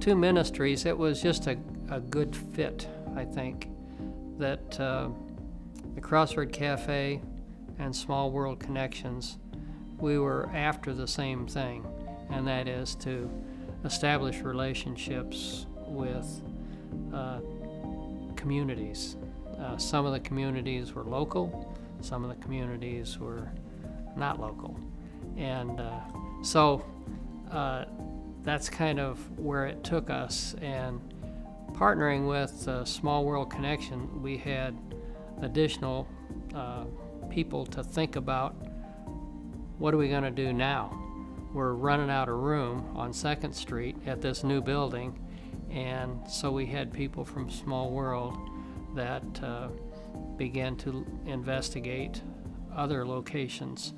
two ministries, it was just a good fit, I think, that the Crossroad Cafe and Small World Connections, we were after the same thing, and that is to establish relationships with communities. Some of the communities were local, some of the communities were not local. And so that's kind of where it took us. And partnering with Small World Connection, we had additional people to think about, what are we going to do now? We're running out of room on 2nd Street at this new building, and so we had people from Small World that began to investigate other locations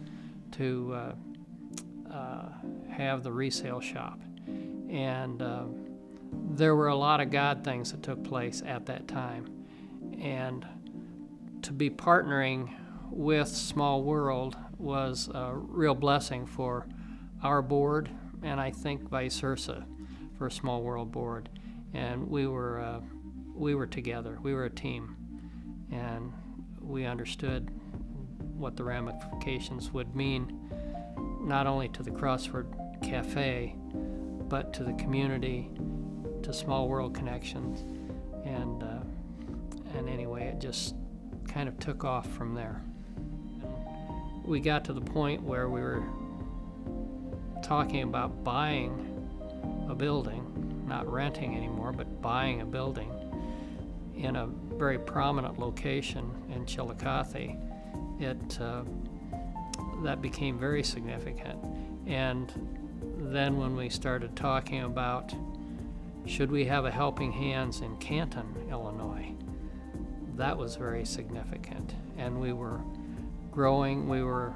to have the resale shop. And there were a lot of God things that took place at that time. And to be partnering with Small World was a real blessing for our board, and I think vice versa for Small World board. And we were together. We were a team, and we understood what the ramifications would mean, not only to the Crossroad Cafe, but to the community, to Small World Connections, and anyway, it just kind of took off from there. We got to the point where we were talking about buying a building, not renting anymore, but buying a building in a very prominent location in Chillicothe. That became very significant. And then when we started talking about, should we have a Helping Hands in Canton, Illinois, that was very significant. And we were growing, we were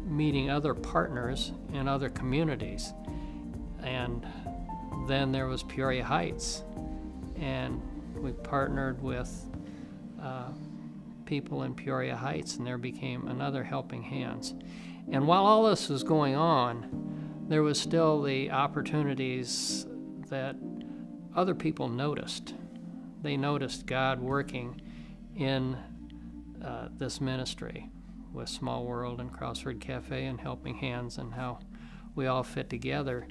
meeting other partners in other communities. And then there was Peoria Heights, and we partnered with people in Peoria Heights, and there became another Helping Hands. And while all this was going on, there was still the opportunities that other people noticed. They noticed God working in this ministry with Small World and Crossroad Cafe and Helping Hands, and how we all fit together.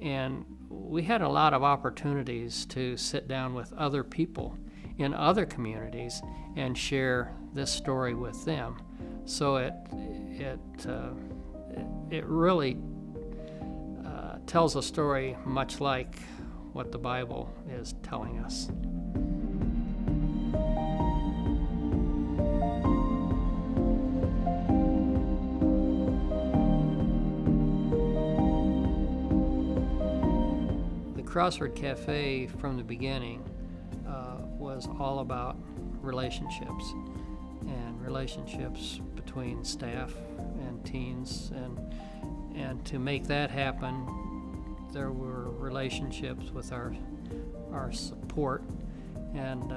And we had a lot of opportunities to sit down with other people in other communities and share this story with them. So it really tells a story much like what the Bible is telling us. The Crossroad Cafe from the beginning was all about relationships, and relationships between staff and teens, and to make that happen, there were relationships with our support and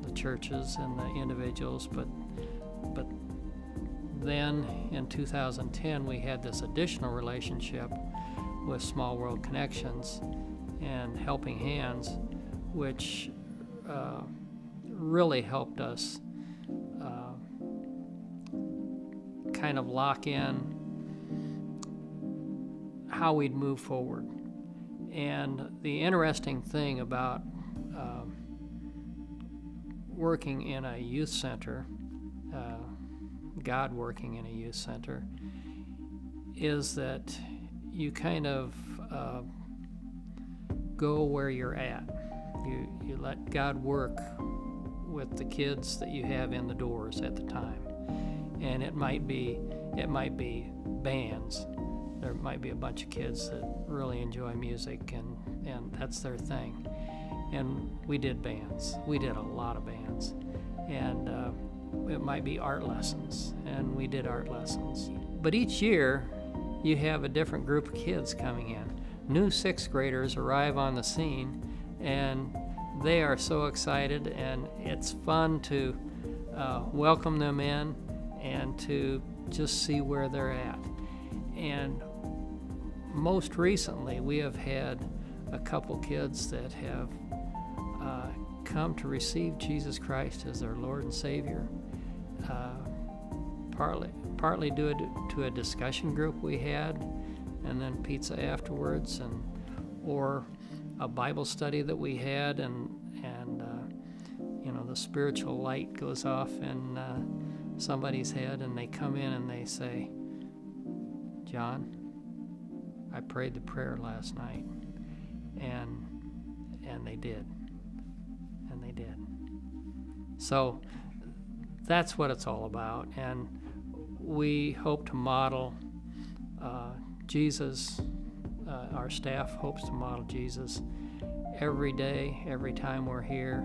the churches and the individuals, but then in 2010 we had this additional relationship with Small World Connections and Helping Hands, which really helped us kind of lock in how we'd move forward. And the interesting thing about working in a youth center, God working in a youth center, is that you kind of go where you're at. You let God work with the kids that you have in the doors at the time. And it might be bands. There might be a bunch of kids that really enjoy music, and that's their thing. And we did bands. We did a lot of bands. And it might be art lessons, and we did art lessons. But each year, you have a different group of kids coming in. New 6th graders arrive on the scene, and they are so excited, and it's fun to welcome them in and to just see where they're at. And most recently, we have had a couple kids that have come to receive Jesus Christ as their Lord and Savior, partly due to a discussion group we had, and then pizza afterwards, or a Bible study that we had, and the spiritual light goes off in somebody's head, and they come in and they say, "John, I prayed the prayer last night," and they did, So that's what it's all about, and we hope to model Jesus. Our staff hopes to model Jesus every day, every time we're here,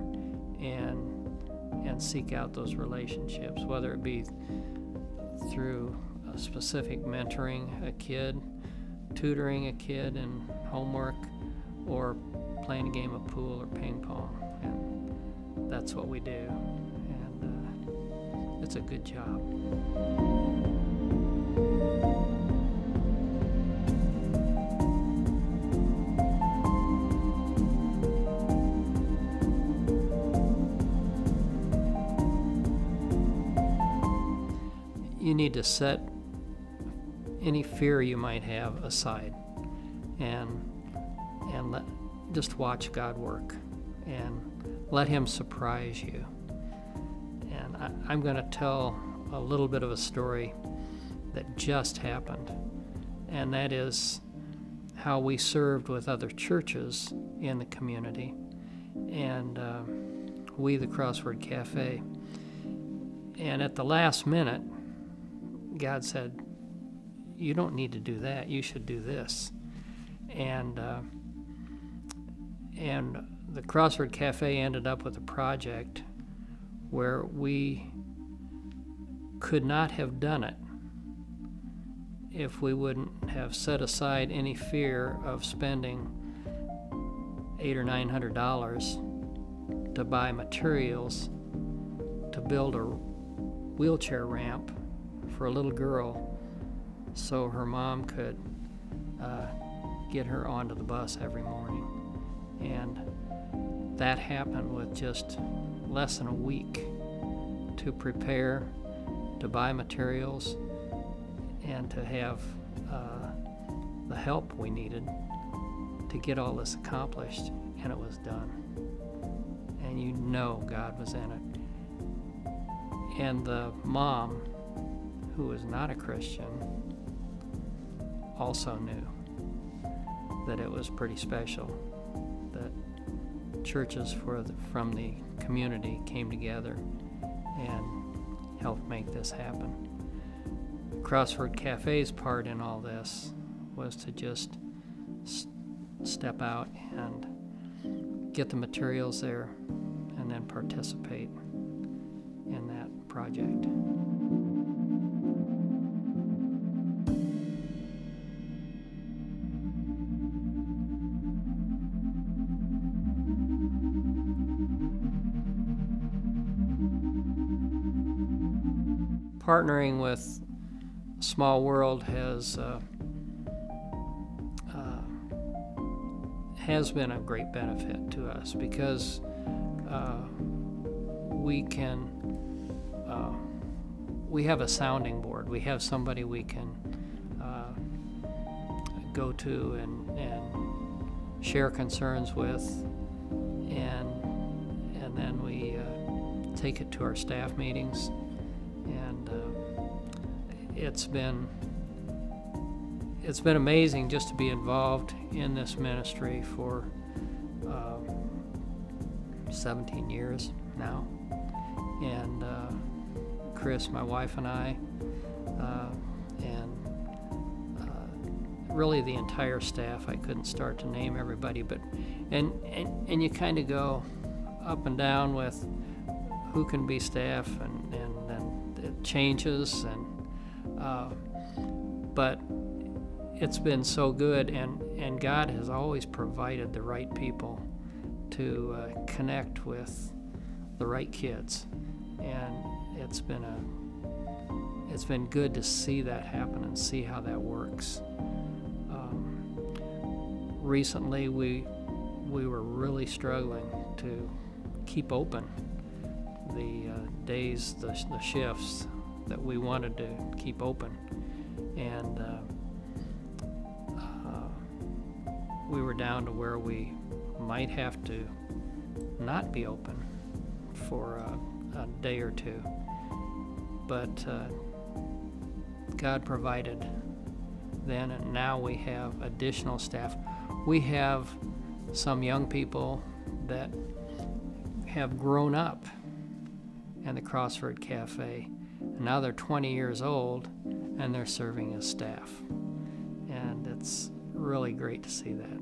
and seek out those relationships, whether it be through a specific mentoring a kid, tutoring a kid in homework, or playing a game of pool or ping pong. And that's what we do, and it's a good job. You need to set any fear you might have aside, and just watch God work, and let Him surprise you. And I'm going to tell a little bit of a story that just happened, and that is how we served with other churches in the community, and we, the Crossword Cafe. And at the last minute, God said, "You don't need to do that. You should do this." And the Crossword Cafe ended up with a project where we could not have done it if we wouldn't have set aside any fear of spending $800 or $900 to buy materials to build a wheelchair ramp for a little girl so her mom could get her onto the bus every morning. And that happened with just less than a week to prepare, to buy materials, and to have the help we needed to get all this accomplished, and it was done. And you know God was in it. And the mom, who was not a Christian, also knew that it was pretty special that churches from the community came together and helped make this happen. Crossword Cafe's part in all this was to just step out and get the materials there and then participate in that project. Partnering with Small World has been a great benefit to us, because we have a sounding board. We have somebody we can go to and share concerns with, and then we take it to our staff meetings. And it's been amazing just to be involved in this ministry for 17 years now. And Chris, my wife, and I, and really the entire staff. I couldn't start to name everybody, but and you kind of go up and down with who can be staff, and it changes, but it's been so good, and God has always provided the right people to connect with the right kids, and it's been good to see that happen and see how that works. recently we were really struggling to keep open the days, the shifts that we wanted to keep open, and we were down to where we might have to not be open for a day or two, but God provided then, and now we have additional staff. We have some young people that have grown up in the Crossford Cafe. Now they're 20 years old and they're serving as staff. And it's really great to see that.